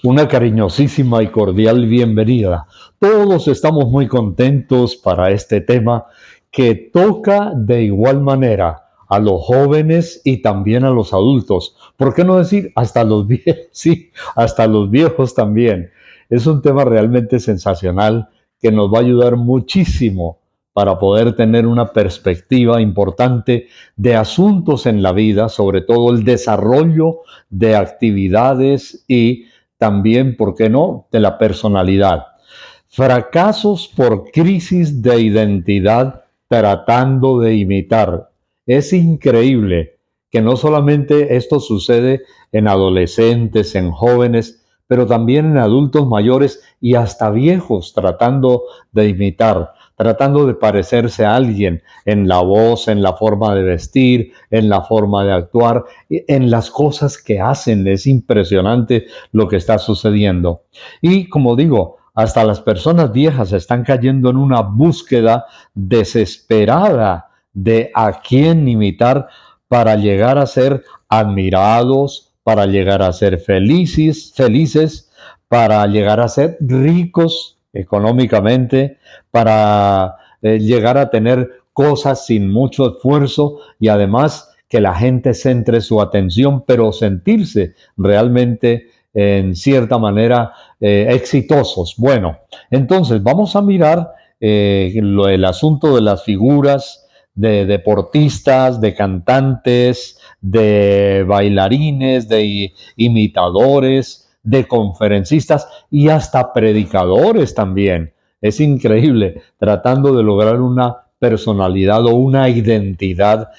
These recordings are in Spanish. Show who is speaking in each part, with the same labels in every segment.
Speaker 1: Una cariñosísima y cordial bienvenida. Todos estamos muy contentos para este tema que toca de igual manera a los jóvenes y también a los adultos. ¿Por qué no decir hasta los viejos? Sí, hasta los viejos también. Es un tema realmente sensacional que nos va a ayudar muchísimo para poder tener una perspectiva importante de asuntos en la vida, sobre todo el desarrollo de actividades y también, ¿por qué no?, de la personalidad. Fracasos por crisis de identidad tratando de imitar. Es increíble que no solamente esto sucede en adolescentes, en jóvenes, pero también en adultos mayores y hasta viejos tratando de imitar, tratando de parecerse a alguien en la voz, en la forma de vestir, en la forma de actuar, en las cosas que hacen. Es impresionante lo que está sucediendo. Y como digo, hasta las personas viejas están cayendo en una búsqueda desesperada de a quién imitar para llegar a ser admirados, para llegar a ser felices, para llegar a ser ricos económicamente, para llegar a tener cosas sin mucho esfuerzo y además que la gente centre su atención, pero sentirse realmente en cierta manera exitosos. Bueno, entonces vamos a mirar el asunto de las figuras de deportistas, de cantantes, de bailarines, de imitadores, de conferencistas y hasta predicadores también. Es increíble, tratando de lograr una personalidad o una identidad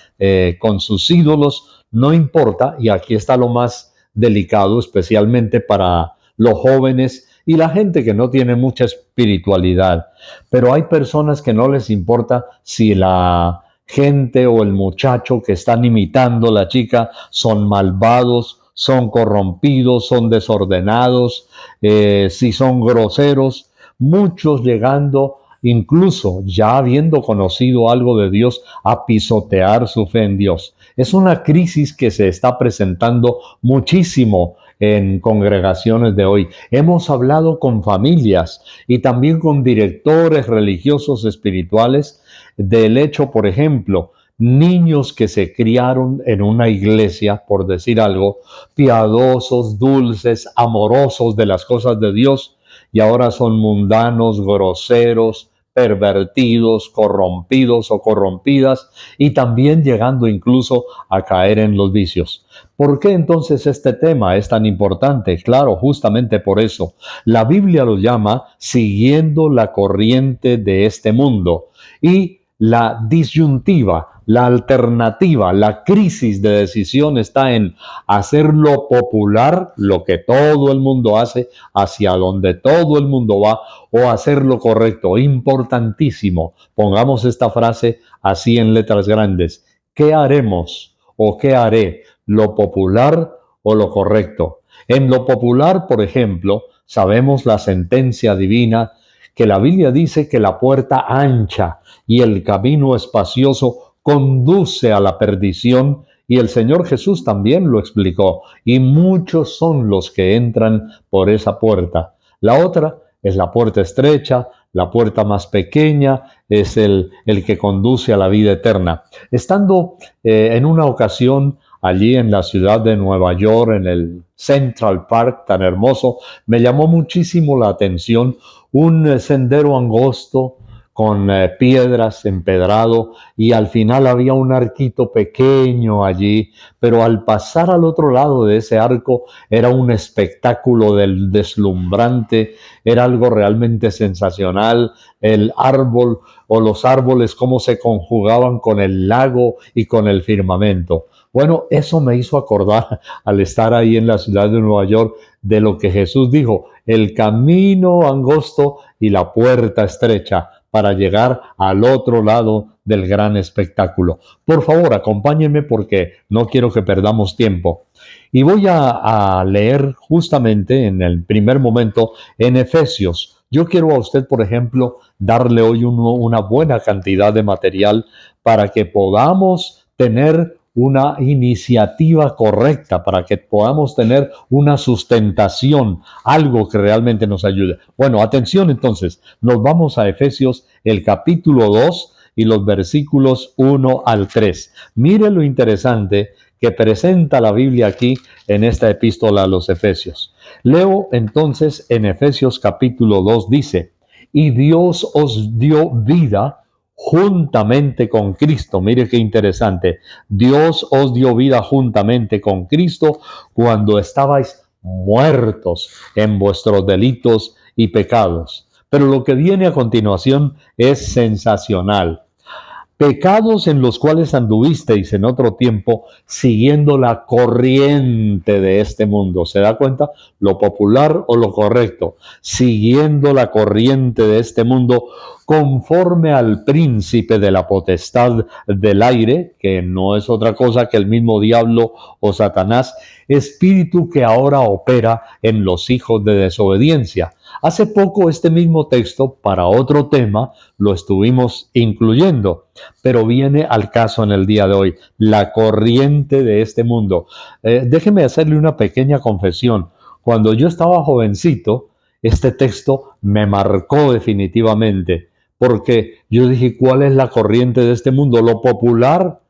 Speaker 1: con sus ídolos, no importa, y aquí está lo más delicado, especialmente para los jóvenes y la gente que no tiene mucha espiritualidad. Pero hay personas que no les importa si la gente o el muchacho que están imitando, la chica, son malvados, son corrompidos, son desordenados, si son groseros, muchos llegando, incluso ya habiendo conocido algo de Dios, a pisotear su fe en Dios. Es una crisis que se está presentando muchísimo en congregaciones de hoy. Hemos hablado con familias y también con directores religiosos espirituales del hecho, por ejemplo, niños que se criaron en una iglesia, por decir algo, piadosos, dulces, amorosos de las cosas de Dios, y ahora son mundanos, groseros, pervertidos, corrompidos o corrompidas, y también llegando incluso a caer en los vicios. ¿Por qué entonces este tema es tan importante? Claro, justamente por eso. La Biblia lo llama siguiendo la corriente de este mundo. Y la disyuntiva, la alternativa, la crisis de decisión está en hacer lo popular, lo que todo el mundo hace, hacia donde todo el mundo va, o hacer lo correcto. Importantísimo. Pongamos esta frase así en letras grandes. ¿Qué haremos o qué haré? ¿Lo popular o lo correcto? En lo popular, por ejemplo, sabemos la sentencia divina que la Biblia dice que la puerta ancha y el camino espacioso conduce a la perdición, y el Señor Jesús también lo explicó, y muchos son los que entran por esa puerta. La otra es la puerta estrecha, la puerta más pequeña es el que conduce a la vida eterna. Estando en una ocasión allí en la ciudad de Nueva York, en el Central Park tan hermoso, me llamó muchísimo la atención un sendero angosto con piedras, empedrado, y al final había un arquito pequeño allí, pero al pasar al otro lado de ese arco era un espectáculo del deslumbrante, era algo realmente sensacional, el árbol o los árboles cómo se conjugaban con el lago y con el firmamento. Bueno, eso me hizo acordar al estar ahí en la ciudad de Nueva York de lo que Jesús dijo, el camino angosto y la puerta estrecha para llegar al otro lado del gran espectáculo. Por favor, acompáñenme porque no quiero que perdamos tiempo. Y voy a leer justamente en el primer momento en Efesios. Yo quiero a usted, por ejemplo, darle hoy una buena cantidad de material para que podamos tener una iniciativa correcta para que podamos tener una sustentación, algo que realmente nos ayude. Bueno, atención entonces, nos vamos a Efesios, el capítulo 2 y los versículos 1 al 3. Mire lo interesante que presenta la Biblia aquí en esta epístola a los Efesios. Leo entonces en Efesios capítulo 2 dice: y Dios os dio vida juntamente con Cristo. Mire qué interesante. Dios os dio vida juntamente con Cristo cuando estabais muertos en vuestros delitos y pecados. Pero lo que viene a continuación es sensacional. Pecados en los cuales anduvisteis en otro tiempo siguiendo la corriente de este mundo. ¿Se da cuenta? Lo popular o lo correcto. Siguiendo la corriente de este mundo conforme al príncipe de la potestad del aire, que no es otra cosa que el mismo diablo o Satanás, espíritu que ahora opera en los hijos de desobediencia. Hace poco este mismo texto, para otro tema, lo estuvimos incluyendo, pero viene al caso en el día de hoy, la corriente de este mundo. Déjeme hacerle una pequeña confesión. Cuando yo estaba jovencito, este texto me marcó definitivamente, porque yo dije, ¿cuál es la corriente de este mundo? Lo popular,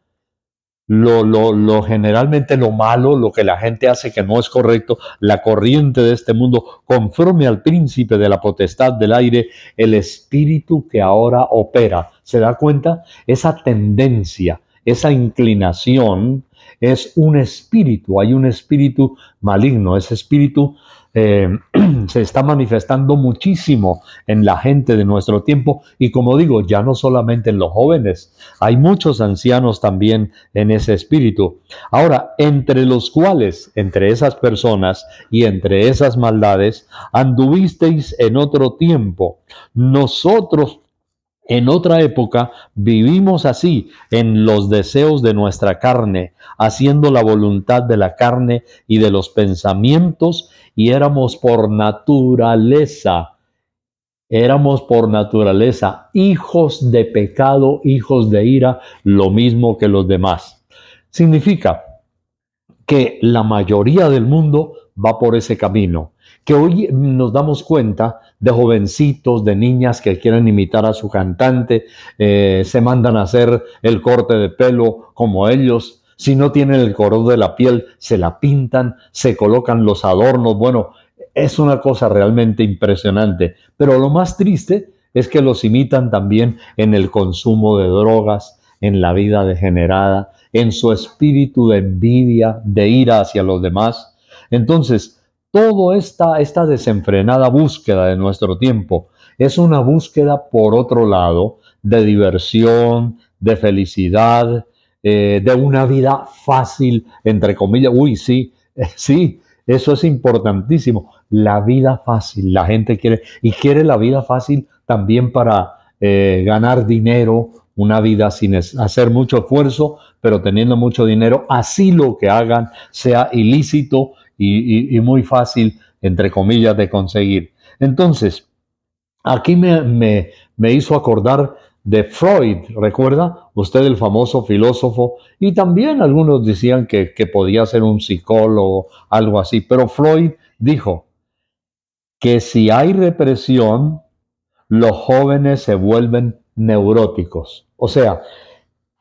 Speaker 1: generalmente lo malo, lo que la gente hace que no es correcto, la corriente de este mundo, conforme al príncipe de la potestad del aire, el espíritu que ahora opera. ¿Se da cuenta? Esa tendencia, esa inclinación es un espíritu, hay un espíritu maligno, ese espíritu se está manifestando muchísimo en la gente de nuestro tiempo y como digo, ya no solamente en los jóvenes, hay muchos ancianos también en ese espíritu. Ahora, entre los cuales, entre esas personas y entre esas maldades, anduvisteis en otro tiempo. Nosotros en otra época vivimos así, en los deseos de nuestra carne, haciendo la voluntad de la carne y de los pensamientos, y éramos por naturaleza hijos de pecado, hijos de ira, lo mismo que los demás. Significa que la mayoría del mundo va por ese camino, que hoy nos damos cuenta de jovencitos, de niñas que quieren imitar a su cantante, se mandan a hacer el corte de pelo como ellos, si no tienen el color de la piel, se la pintan, se colocan los adornos, bueno, es una cosa realmente impresionante, pero lo más triste es que los imitan también en el consumo de drogas, en la vida degenerada, en su espíritu de envidia, de ira hacia los demás. Entonces, toda esta desenfrenada búsqueda de nuestro tiempo es una búsqueda, por otro lado, de diversión, de felicidad, de una vida fácil, entre comillas. Uy, sí, sí, eso es importantísimo. La vida fácil, la gente quiere la vida fácil también para ganar dinero, una vida sin hacer mucho esfuerzo, pero teniendo mucho dinero, así lo que hagan sea ilícito y muy fácil, entre comillas, de conseguir. Entonces, aquí me hizo acordar de Freud, ¿recuerda? Usted el famoso filósofo, y también algunos decían que podía ser un psicólogo, algo así, pero Freud dijo que si hay represión, los jóvenes se vuelven neuróticos. O sea,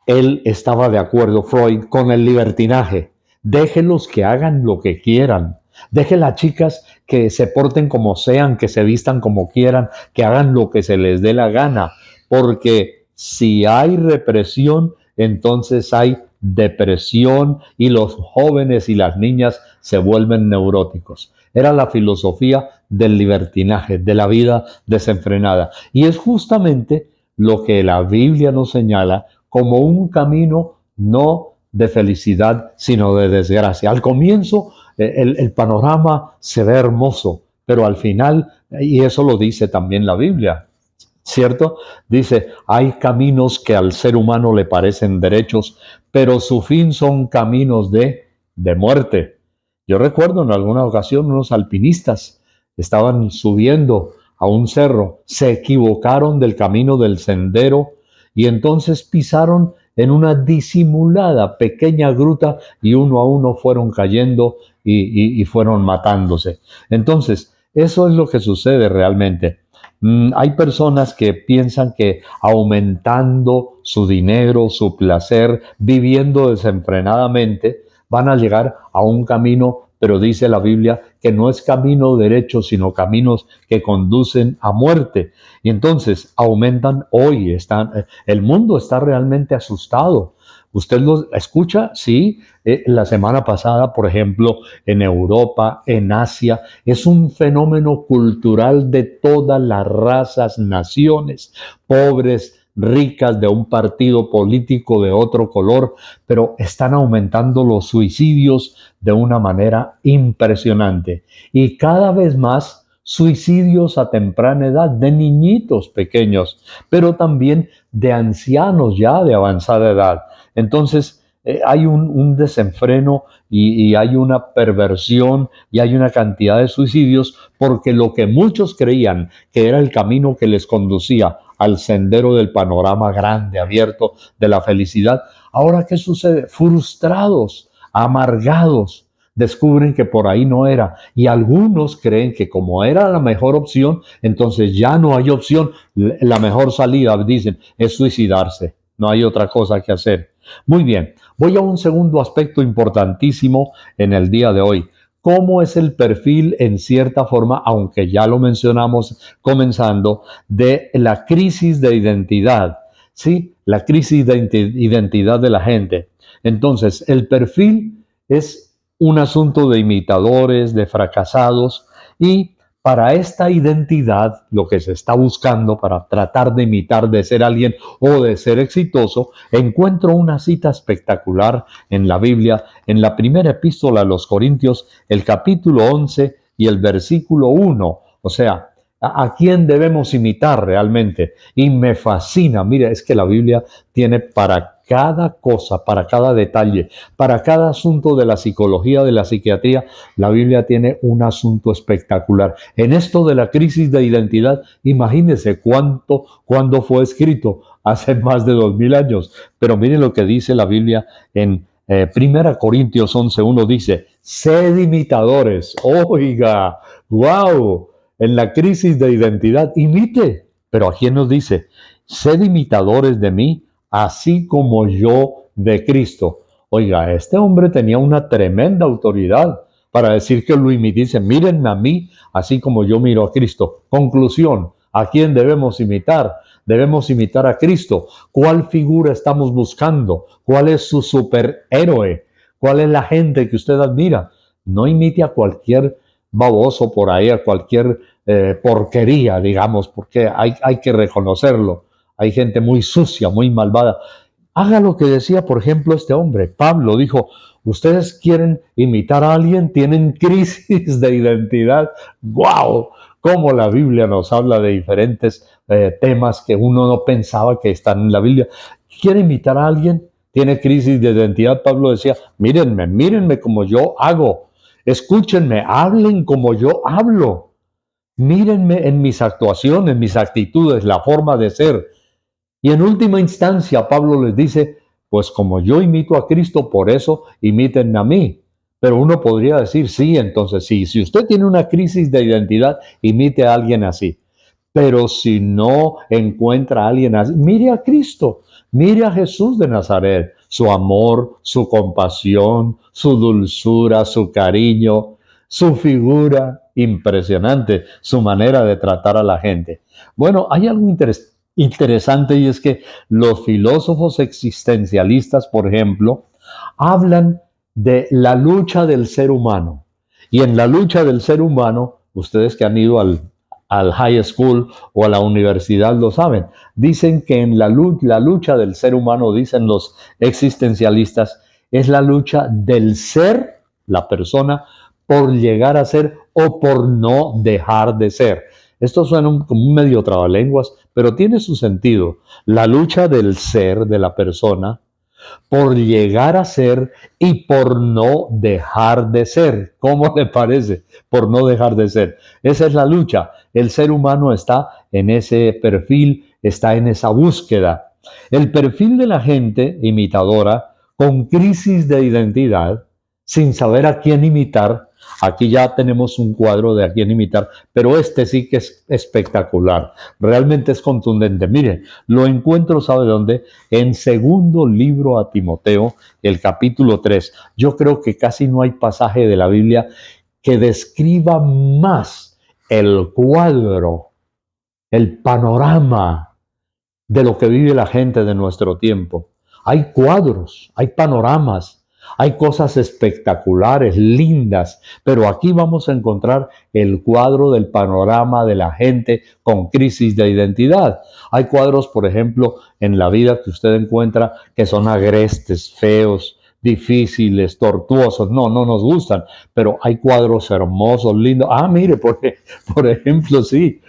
Speaker 1: él estaba de acuerdo, Freud, con el libertinaje. Déjelos que hagan lo que quieran. Deje las chicas que se porten como sean, que se vistan como quieran, que hagan lo que se les dé la gana. Porque si hay represión, entonces hay depresión y los jóvenes y las niñas se vuelven neuróticos. Era la filosofía del libertinaje, de la vida desenfrenada. Y es justamente lo que la Biblia nos señala como un camino no de felicidad, sino de desgracia. Al comienzo el panorama se ve hermoso, pero al final, y eso lo dice también la Biblia, ¿cierto? Dice, hay caminos que al ser humano le parecen derechos, pero su fin son caminos de muerte. Yo recuerdo en alguna ocasión unos alpinistas estaban subiendo a un cerro, se equivocaron del camino del sendero y entonces pisaron en una disimulada pequeña gruta y uno a uno fueron cayendo y fueron matándose. Entonces, eso es lo que sucede realmente. Hay personas que piensan que aumentando su dinero, su placer, viviendo desenfrenadamente, van a llegar a un camino, pero dice la Biblia que no es camino derecho, sino caminos que conducen a muerte. Y entonces aumentan hoy, el mundo está realmente asustado. ¿Usted lo escucha? Sí. La semana pasada, por ejemplo, en Europa, en Asia, es un fenómeno cultural de todas las razas, naciones, pobres, ricas, de un partido político de otro color, pero están aumentando los suicidios de una manera impresionante. Y cada vez más suicidios a temprana edad de niñitos pequeños, pero también de ancianos ya de avanzada edad. Entonces, hay un desenfreno y hay una perversión y hay una cantidad de suicidios porque lo que muchos creían que era el camino que les conducía al sendero del panorama grande, abierto de la felicidad, ahora ¿qué sucede? Frustrados, amargados, descubren que por ahí no era. Y algunos creen que como era la mejor opción, entonces ya no hay opción. La mejor salida, dicen, es suicidarse. No hay otra cosa que hacer. Muy bien, voy a un segundo aspecto importantísimo en el día de hoy. ¿Cómo es el perfil, en cierta forma, aunque ya lo mencionamos comenzando, de la crisis de identidad? ¿Sí? La crisis de identidad de la gente. Entonces, el perfil es un asunto de imitadores, de fracasados, y para esta identidad, lo que se está buscando para tratar de imitar, de ser alguien o de ser exitoso, encuentro una cita espectacular en la Biblia, en la primera epístola a los Corintios, el capítulo 11 y el versículo 1. O sea, ¿a quién debemos imitar realmente? Y me fascina, mira, es que la Biblia tiene para cada cosa, para cada detalle, para cada asunto de la psicología, de la psiquiatría, la Biblia tiene un asunto espectacular. En esto de la crisis de identidad, imagínense cuándo fue escrito, hace más de 2000 años. Pero miren lo que dice la Biblia en 1 Corintios 11:1 dice, sed imitadores. Oiga, wow, en la crisis de identidad, imite. Pero aquí nos dice, sed imitadores de mí, así como yo de Cristo. Oiga, este hombre tenía una tremenda autoridad para decir que lo imitiesen. Mírenme a mí, así como yo miro a Cristo. Conclusión, ¿a quién debemos imitar? Debemos imitar a Cristo. ¿Cuál figura estamos buscando? ¿Cuál es su superhéroe? ¿Cuál es la gente que usted admira? No imite a cualquier baboso por ahí, a cualquier porquería, digamos, porque hay que reconocerlo. Hay gente muy sucia, muy malvada. Haga lo que decía, por ejemplo, este hombre. Pablo dijo, ustedes quieren imitar a alguien, tienen crisis de identidad. ¡Wow! Cómo la Biblia nos habla de diferentes temas que uno no pensaba que están en la Biblia. ¿Quiere imitar a alguien? Tiene crisis de identidad. Pablo decía, mírenme como yo hago. Escúchenme, hablen como yo hablo. Mírenme en mis actuaciones, mis actitudes, la forma de ser. Y en última instancia, Pablo les dice, pues como yo imito a Cristo, por eso imítenme a mí. Pero uno podría decir, sí, entonces sí, si usted tiene una crisis de identidad, imite a alguien así. Pero si no encuentra a alguien así, mire a Cristo, mire a Jesús de Nazaret, su amor, su compasión, su dulzura, su cariño, su figura impresionante, su manera de tratar a la gente. Bueno, hay algo interesante y es que los filósofos existencialistas, por ejemplo, hablan de la lucha del ser humano. Y en la lucha del ser humano, ustedes que han ido al high school o a la universidad lo saben, dicen que en la lucha del ser humano, dicen los existencialistas, es la lucha del ser, la persona, por llegar a ser o por no dejar de ser. Esto suena como un medio trabalenguas, pero tiene su sentido. La lucha del ser de la persona por llegar a ser y por no dejar de ser. ¿Cómo le parece? Por no dejar de ser. Esa es la lucha. El ser humano está en ese perfil, está en esa búsqueda. El perfil de la gente imitadora con crisis de identidad, sin saber a quién imitar. Aquí ya tenemos un cuadro de a quién imitar, pero este sí que es espectacular. Realmente es contundente. Mire, lo encuentro, ¿sabe dónde? En segundo libro a Timoteo, el capítulo 3. Yo creo que casi no hay pasaje de la Biblia que describa más el cuadro, el panorama de lo que vive la gente de nuestro tiempo. Hay cuadros, hay panoramas, hay cosas espectaculares, lindas, pero aquí vamos a encontrar el cuadro del panorama de la gente con crisis de identidad. Hay cuadros, por ejemplo, en la vida que usted encuentra que son agrestes, feos, difíciles, tortuosos. No, no nos gustan, pero hay cuadros hermosos, lindos. Ah, mire, por ejemplo, sí,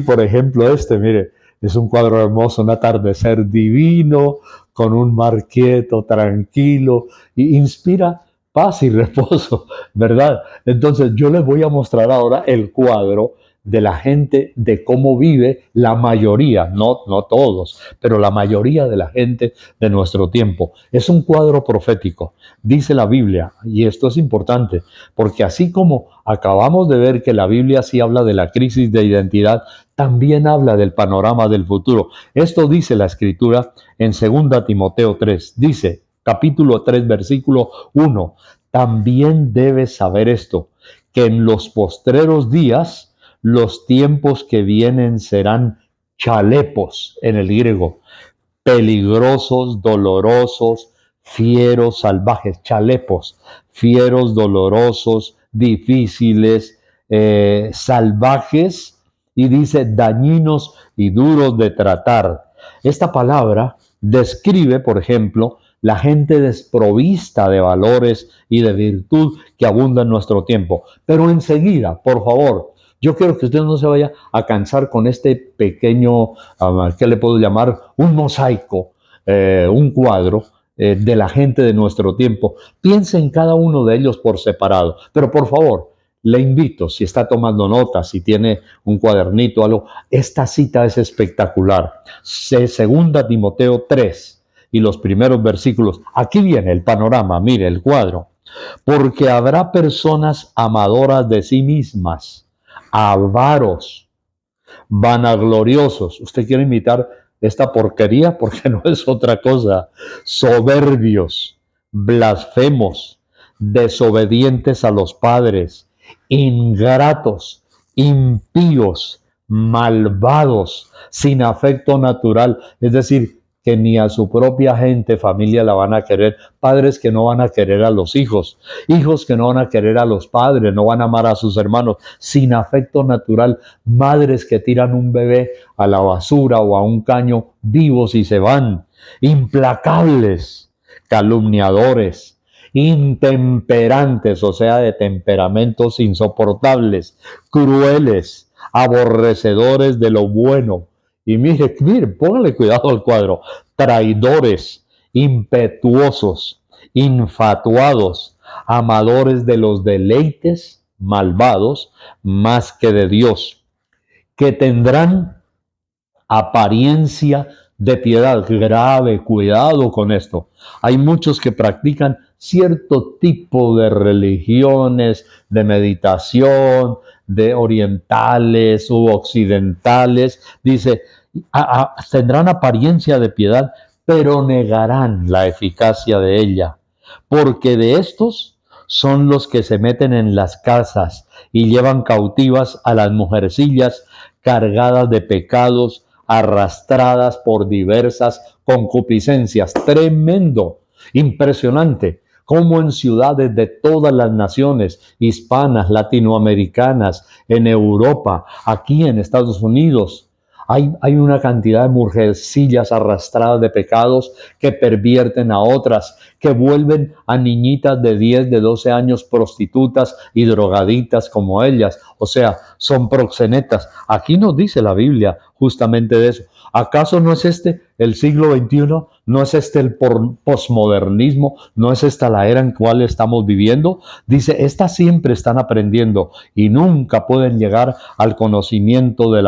Speaker 1: por ejemplo, mire, es un cuadro hermoso, un atardecer divino, con un mar quieto, tranquilo, y inspira paz y reposo, ¿verdad? Entonces yo les voy a mostrar ahora el cuadro de la gente, de cómo vive la mayoría, no todos, pero la mayoría de la gente de nuestro tiempo. Es un cuadro profético, dice la Biblia, y esto es importante, porque así como acabamos de ver que la Biblia sí habla de la crisis de identidad, también habla del panorama del futuro. Esto dice la Escritura en 2 Timoteo 3. Dice, capítulo 3, versículo 1. También debes saber esto, que en los postreros días los tiempos que vienen serán chalepos en el griego, peligrosos, dolorosos, fieros, salvajes, chalepos, fieros, dolorosos, difíciles, salvajes, y dice dañinos y duros de tratar. Esta palabra describe, por ejemplo, la gente desprovista de valores y de virtud que abunda en nuestro tiempo. Pero enseguida, por favor, yo quiero que usted no se vaya a cansar con este pequeño, ¿qué le puedo llamar? Un mosaico, un cuadro de la gente de nuestro tiempo. Piense en cada uno de ellos por separado. Pero por favor, le invito, si está tomando notas, si tiene un cuadernito, algo, esta cita es espectacular. Segunda Timoteo 3 y los primeros versículos. Aquí viene el panorama, mire el cuadro. Porque habrá personas amadoras de sí mismas, avaros, vanagloriosos. ¿Usted quiere imitar esta porquería? Porque no es otra cosa. Soberbios, blasfemos, desobedientes a los padres, ingratos, impíos, malvados, sin afecto natural. Es decir, que ni a su propia gente, familia la van a querer, padres que no van a querer a los hijos, hijos que no van a querer a los padres, no van a amar a sus hermanos, sin afecto natural, madres que tiran un bebé a la basura o a un caño vivos y se van, implacables, calumniadores, intemperantes, o sea, de temperamentos insoportables, crueles, aborrecedores de lo bueno. Y mire, póngale cuidado al cuadro. Traidores, impetuosos, infatuados, amadores de los deleites, malvados, más que de Dios, que tendrán apariencia de piedad. Grave, cuidado con esto. Hay muchos que practican cierto tipo de religiones, de meditación, de orientales u occidentales. Dice, tendrán apariencia de piedad, pero negarán la eficacia de ella, porque de estos son los que se meten en las casas y llevan cautivas a las mujercillas cargadas de pecados, arrastradas por diversas concupiscencias. Tremendo, impresionante, como en ciudades de todas las naciones hispanas, latinoamericanas, en Europa, aquí en Estados Unidos, hay una cantidad de mujercillas arrastradas de pecados que pervierten a otras, que vuelven a niñitas de 10, de 12 años prostitutas y drogaditas como ellas. O sea, son proxenetas. Aquí nos dice la Biblia justamente de eso. ¿Acaso no es este el siglo XXI? ¿No es este el posmodernismo? ¿No es esta la era en la cual estamos viviendo? Dice, estas siempre están aprendiendo y nunca pueden llegar al conocimiento de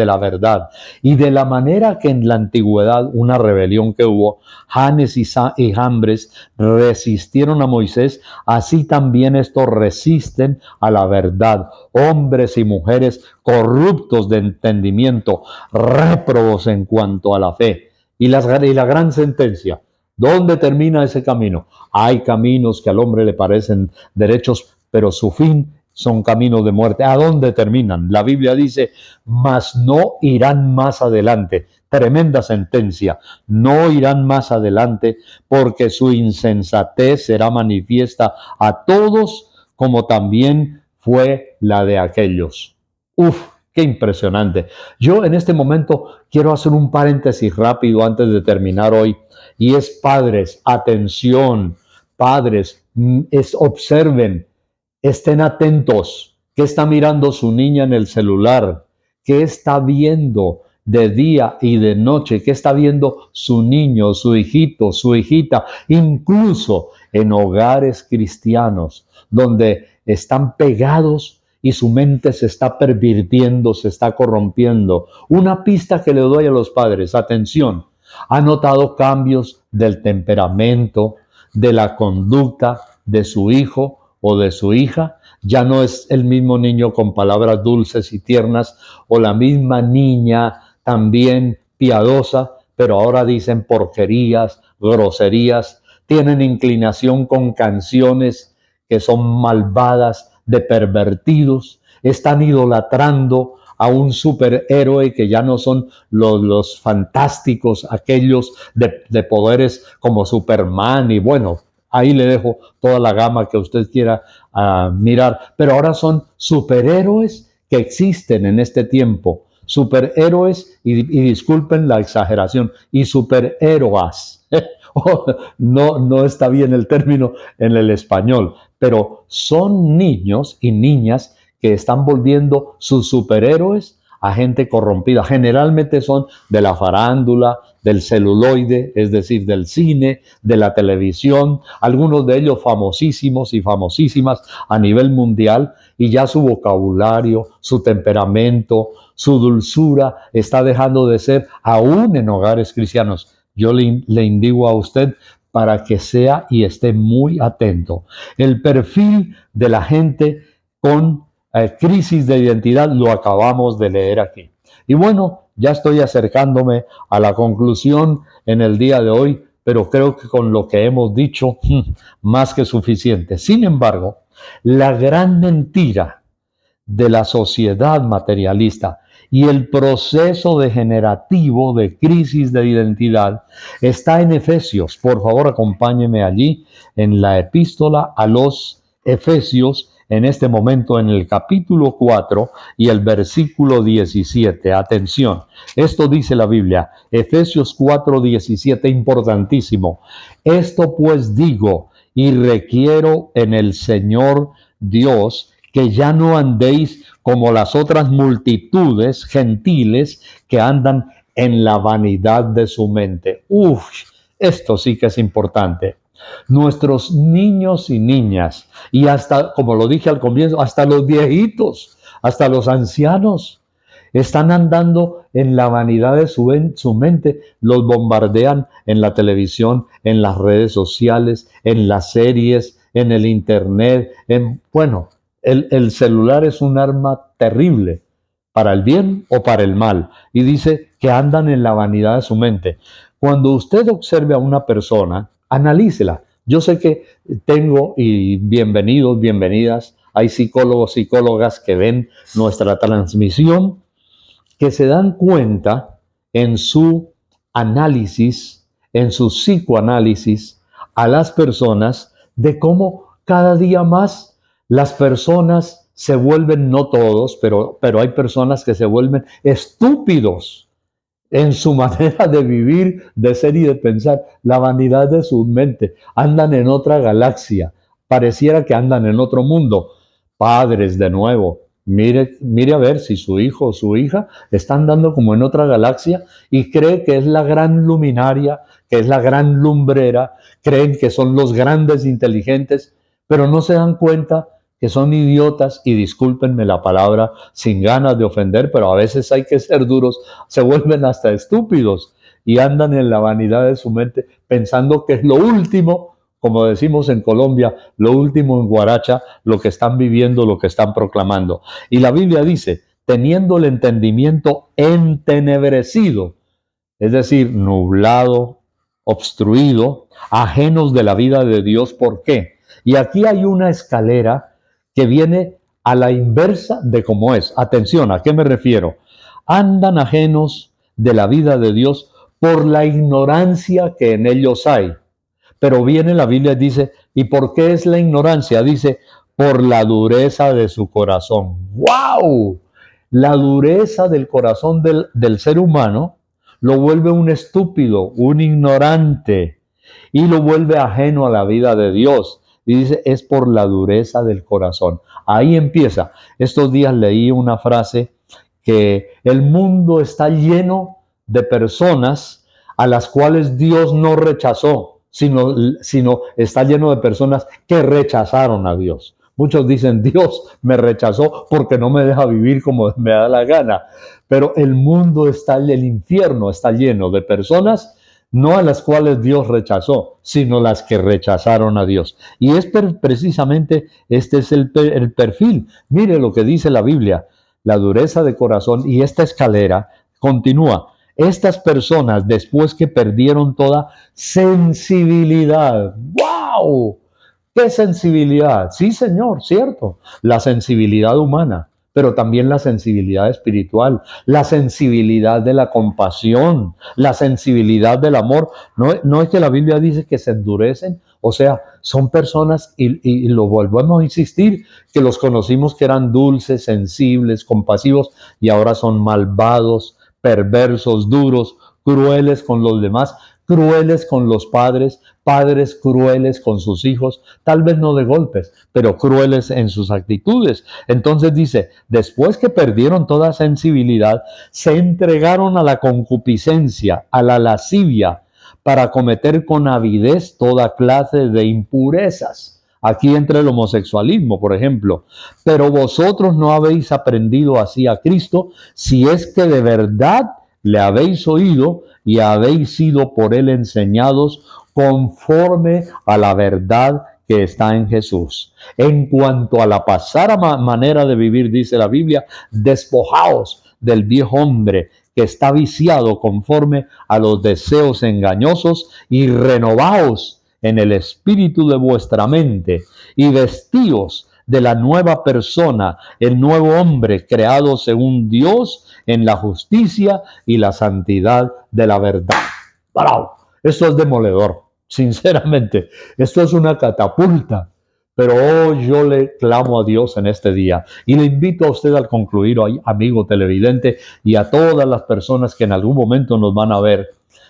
Speaker 1: la verdad. Y de la manera que en la antigüedad, una rebelión que hubo, Janes y Jambres resistieron a Moisés, así también estos resisten a la verdad. Hombres y mujeres corruptos de entendimiento, réprobos en cuanto a la fe. Y la gran sentencia, ¿dónde termina ese camino? Hay caminos que al hombre le parecen derechos, pero su fin son caminos de muerte. ¿A dónde terminan? La Biblia dice, mas no irán más adelante. Tremenda sentencia. No irán más adelante porque su insensatez será manifiesta a todos, como también fue la de aquellos. Uf, qué impresionante. Yo en este momento quiero hacer un paréntesis rápido antes de terminar hoy. Y es, padres, atención, padres, observen, estén atentos. ¿Qué está mirando su niña en el celular? ¿Qué está viendo de día y de noche? ¿Qué está viendo su niño, su hijito, su hijita? Incluso en hogares cristianos, donde están pegados y su mente se está pervirtiendo, se está corrompiendo. Una pista que le doy a los padres, atención, ¿ha notado cambios del temperamento, de la conducta de su hijo o de su hija? Ya no es el mismo niño con palabras dulces y tiernas, o la misma niña también piadosa, pero ahora dicen porquerías, groserías, tienen inclinación con canciones que son malvadas, de pervertidos, están idolatrando a un superhéroe que ya no son los fantásticos, aquellos de poderes como Superman, y bueno, ahí le dejo toda la gama que usted quiera mirar, pero ahora son superhéroes que existen en este tiempo, superhéroes, y disculpen la exageración, y superhéroas. No está bien el término en el español, pero son niños y niñas que están volviendo sus superhéroes a gente corrompida. Generalmente son de la farándula, del celuloide, es decir, del cine, de la televisión, algunos de ellos famosísimos y famosísimas a nivel mundial, y ya su vocabulario, su temperamento, su dulzura está dejando de ser aún en hogares cristianos. Yo le indico a usted para que sea y esté muy atento. El perfil de la gente con crisis de identidad lo acabamos de leer aquí. Y bueno, ya estoy acercándome a la conclusión en el día de hoy, pero creo que con lo que hemos dicho, más que suficiente. Sin embargo, la gran mentira de la sociedad materialista y el proceso degenerativo de crisis de identidad está en Efesios. Por favor, acompáñeme allí en la epístola a los Efesios, en este momento en el capítulo 4 y el versículo 17. Atención, esto dice la Biblia, Efesios 4, 17, importantísimo. Esto pues digo y requiero en el Señor Dios, que ya no andéis como las otras multitudes gentiles que andan en la vanidad de su mente. Uf, esto sí que es importante. Nuestros niños y niñas, y hasta, como lo dije al comienzo, hasta los viejitos, hasta los ancianos, están andando en la vanidad de su mente. Los bombardean en la televisión, en las redes sociales, en las series, en el internet. Bueno, el celular es un arma terrible para el bien o para el mal. Y dice que andan en la vanidad de su mente. Cuando usted observe a una persona, analícela. Yo sé que tengo, y bienvenidos, bienvenidas, hay psicólogos, psicólogas que ven nuestra transmisión, que se dan cuenta en su análisis, en su psicoanálisis, a las personas de cómo cada día más las personas se vuelven, no todos, pero hay personas que se vuelven estúpidos en su manera de vivir, de ser y de pensar. La vanidad de su mente. Andan en otra galaxia. Pareciera que andan en otro mundo. Padres, de nuevo, Mire a ver si su hijo o su hija está andando como en otra galaxia y cree que es la gran luminaria, que es la gran lumbrera, creen que son los grandes inteligentes, pero no se dan cuenta que son idiotas y discúlpenme la palabra sin ganas de ofender, pero a veces hay que ser duros, se vuelven hasta estúpidos y andan en la vanidad de su mente pensando que es lo último, como decimos en Colombia, lo último en Guaracha, lo que están viviendo, lo que están proclamando. Y la Biblia dice, teniendo el entendimiento entenebrecido, es decir, nublado, obstruido, ajenos de la vida de Dios. ¿Por qué? Y aquí hay una escalera que viene a la inversa de cómo es. Atención, ¿a qué me refiero? Andan ajenos de la vida de Dios por la ignorancia que en ellos hay. Pero viene la Biblia y dice, ¿y por qué es la ignorancia? Dice, por la dureza de su corazón. ¡Wow! La dureza del corazón del ser humano lo vuelve un estúpido, un ignorante, y lo vuelve ajeno a la vida de Dios. Y dice, es por la dureza del corazón. Ahí empieza. Estos días leí una frase que el mundo está lleno de personas a las cuales Dios no rechazó, sino está lleno de personas que rechazaron a Dios. Muchos dicen, Dios me rechazó porque no me deja vivir como me da la gana. Pero el mundo el infierno está lleno de personas no a las cuales Dios rechazó, sino las que rechazaron a Dios. Y es precisamente este es el perfil. Mire lo que dice la Biblia, la dureza de corazón, y esta escalera continúa. Estas personas, después que perdieron toda sensibilidad, ¡wow! ¿Qué sensibilidad? Sí, Señor, cierto, la sensibilidad humana, pero también la sensibilidad espiritual, la sensibilidad de la compasión, la sensibilidad del amor. No es que la Biblia dice que se endurecen, o sea, son personas, y lo volvemos a insistir, que los conocimos que eran dulces, sensibles, compasivos, y ahora son malvados, perversos, duros, crueles con los demás, crueles con los padres, padres crueles con sus hijos, tal vez no de golpes, pero crueles en sus actitudes. Entonces dice, después que perdieron toda sensibilidad, se entregaron a la concupiscencia, a la lascivia, para cometer con avidez toda clase de impurezas. Aquí entra el homosexualismo, por ejemplo. Pero vosotros no habéis aprendido así a Cristo, si es que de verdad le habéis oído y habéis sido por él enseñados conforme a la verdad que está en Jesús. En cuanto a la pasada manera de vivir, dice la Biblia, despojaos del viejo hombre que está viciado conforme a los deseos engañosos y renovaos en el espíritu de vuestra mente y vestíos de la nueva persona, el nuevo hombre creado según Dios en la justicia y la santidad de la verdad. ¡Bravo! Esto es demoledor, sinceramente. Esto es una catapulta. Pero hoy yo le clamo a Dios en este día y le invito a usted al concluir, amigo televidente, y a todas las personas que en algún momento nos van a ver.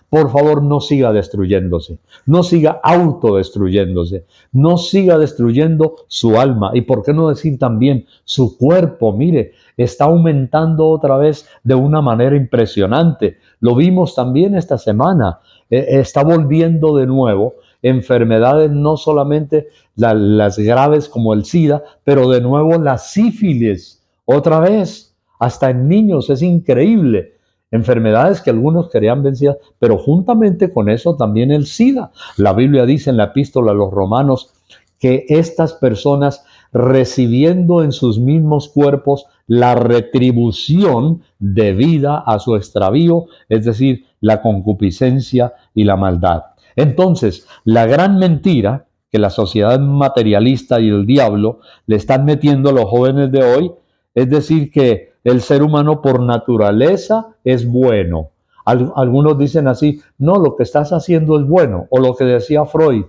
Speaker 1: Por favor, no siga destruyéndose, no siga autodestruyéndose, no siga destruyendo su alma y, por qué no decir también, su cuerpo. Mire, está aumentando otra vez de una manera impresionante. Lo vimos también esta semana. Está volviendo de nuevo enfermedades, no solamente las graves como el SIDA, pero de nuevo la sífilis, otra vez, hasta en niños, es increíble. Enfermedades que algunos querían vencer, pero juntamente con eso también el SIDA. La Biblia dice en la epístola a los Romanos que estas personas, recibiendo en sus mismos cuerpos la retribución debida a su extravío, es decir, la concupiscencia y la maldad. Entonces, la gran mentira que la sociedad materialista y el diablo le están metiendo a los jóvenes de hoy, es decir, que el ser humano por naturaleza es bueno. Algunos dicen así, no, lo que estás haciendo es bueno, o lo que decía Freud,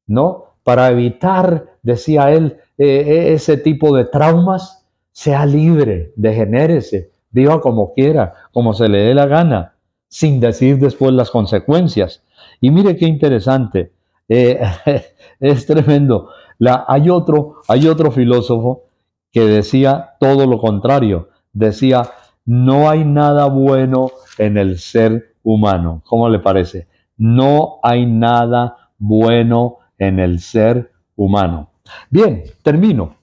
Speaker 1: ¿no? Para evitar, decía él, ese tipo de traumas, sea libre, degenérese, viva como quiera, como se le dé la gana, sin decir después las consecuencias. Y mire qué interesante, eh, es tremendo. Hay otro filósofo que decía todo lo contrario. Decía, no hay nada bueno en el ser humano. ¿Cómo le parece? No hay nada bueno en el ser humano. Bien, termino.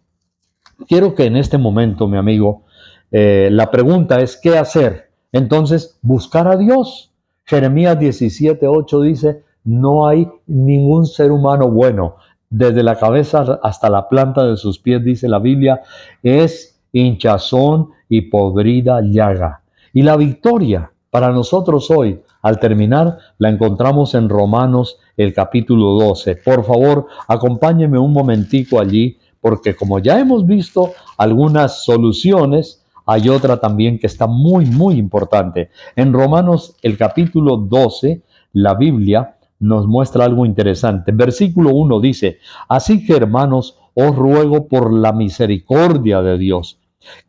Speaker 1: Quiero que en este momento, mi amigo, la pregunta es, ¿qué hacer? Entonces, buscar a Dios. Jeremías 17:8 dice, no hay ningún ser humano bueno. Desde la cabeza hasta la planta de sus pies, dice la Biblia, es hinchazón y podrida llaga. Y la victoria para nosotros hoy, al terminar, la encontramos en Romanos, el capítulo 12. Por favor, acompáñeme un momentico allí, porque como ya hemos visto algunas soluciones, hay otra también que está muy, muy importante. En Romanos, el capítulo 12, la Biblia nos muestra algo interesante. Versículo 1 dice, así que hermanos, os ruego por la misericordia de Dios,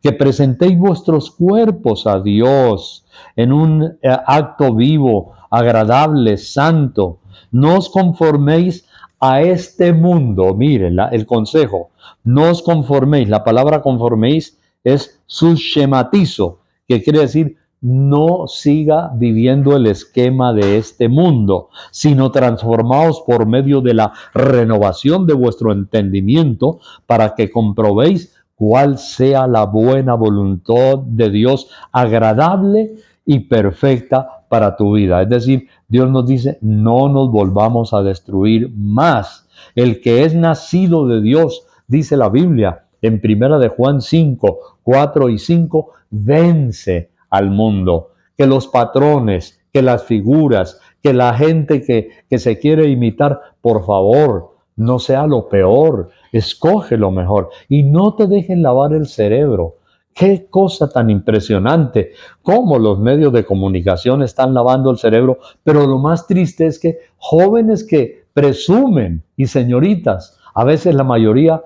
Speaker 1: que presentéis vuestros cuerpos a Dios en un acto vivo, agradable, santo. No os conforméis a este mundo. Miren el consejo. No os conforméis. La palabra conforméis es sushematizo, que quiere decir no siga viviendo el esquema de este mundo, sino transformaos por medio de la renovación de vuestro entendimiento para que comprobéis cuál sea la buena voluntad de Dios, agradable y perfecta para tu vida. Es decir, Dios nos dice, no nos volvamos a destruir más. El que es nacido de Dios, dice la Biblia en primera de Juan 5, 4 y 5, vence al mundo. Que los patrones, que las figuras, que la gente que se quiere imitar, por favor, no sea lo peor, escoge lo mejor y no te dejen lavar el cerebro. Qué cosa tan impresionante, cómo los medios de comunicación están lavando el cerebro, pero lo más triste es que jóvenes que presumen, y señoritas, a veces la mayoría,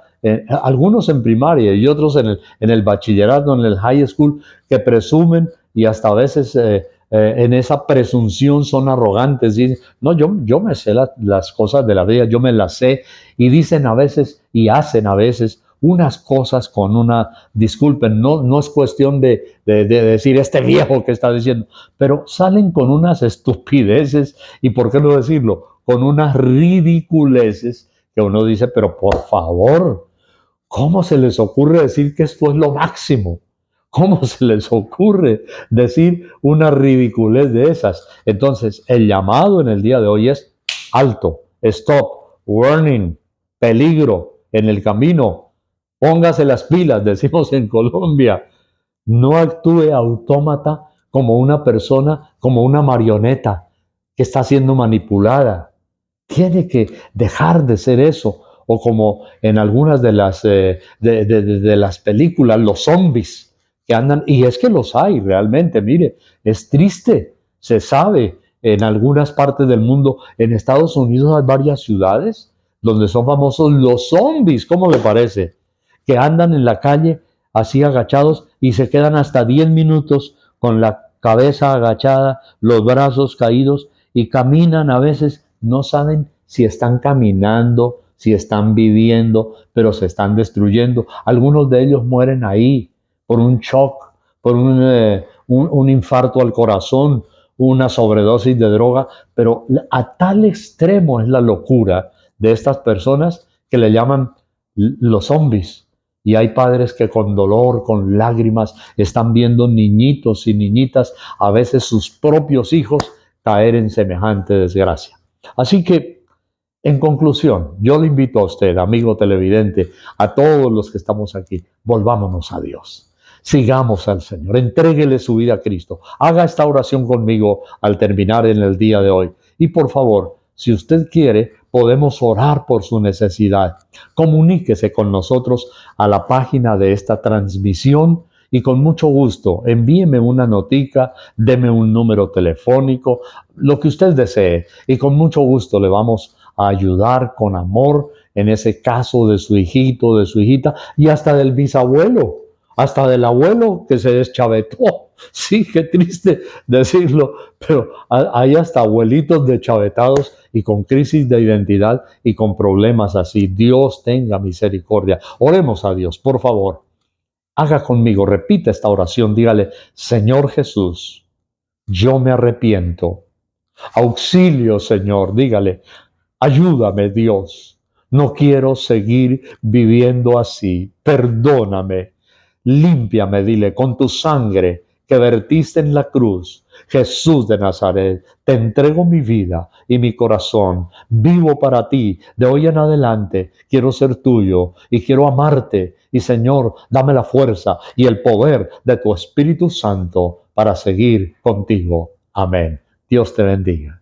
Speaker 1: algunos en primaria y otros en el bachillerato, en el high school, que presumen y hasta a veces en esa presunción son arrogantes. Dicen, no, yo me sé las cosas de la vida, yo me las sé, y dicen a veces y hacen a veces unas cosas con una, disculpen, no es cuestión de decir este viejo que está diciendo, pero salen con unas estupideces y, ¿por qué no decirlo?, con unas ridiculeces que uno dice, pero por favor, ¿cómo se les ocurre decir que esto es lo máximo? ¿Cómo se les ocurre decir una ridiculez de esas? Entonces, el llamado en el día de hoy es alto, stop, warning, peligro en el camino. Póngase las pilas, decimos en Colombia. No actúe autómata como una persona, como una marioneta que está siendo manipulada. Tiene que dejar de ser eso. O como en algunas de las películas, los zombies que andan, y es que los hay realmente, mire, es triste, se sabe, en algunas partes del mundo, en Estados Unidos hay varias ciudades donde son famosos los zombies, ¿cómo le parece? Que andan en la calle así agachados y se quedan hasta 10 minutos con la cabeza agachada, los brazos caídos y caminan a veces, no saben si están caminando, si están viviendo, pero se están destruyendo. Algunos de ellos mueren ahí por un shock, por un infarto al corazón, una sobredosis de droga, pero a tal extremo es la locura de estas personas que le llaman los zombies. Y hay padres que con dolor, con lágrimas, están viendo niñitos y niñitas, a veces sus propios hijos, caer en semejante desgracia. Así que, en conclusión, yo le invito a usted, amigo televidente, a todos los que estamos aquí, volvámonos a Dios. Sigamos al Señor, entréguele su vida a Cristo. Haga esta oración conmigo al terminar en el día de hoy. Y por favor, si usted quiere, podemos orar por su necesidad. Comuníquese con nosotros a la página de esta transmisión y con mucho gusto envíeme una notica, deme un número telefónico, lo que usted desee, y con mucho gusto le vamos a ayudar con amor en ese caso de su hijito, de su hijita, y hasta del bisabuelo, hasta del abuelo que se deschavetó. Sí, qué triste decirlo, pero hay hasta abuelitos deschavetados y con crisis de identidad y con problemas así. Dios tenga misericordia. Oremos a Dios, por favor. Haga conmigo, repita esta oración, dígale, Señor Jesús, yo me arrepiento. Auxilio, Señor, dígale, ayúdame, Dios. No quiero seguir viviendo así. Perdóname. Límpiame, dile, con tu sangre que vertiste en la cruz. Jesús de Nazaret, te entrego mi vida y mi corazón. Vivo para ti. De hoy en adelante quiero ser tuyo y quiero amarte. Y Señor, dame la fuerza y el poder de tu Espíritu Santo para seguir contigo. Amén. Dios te bendiga.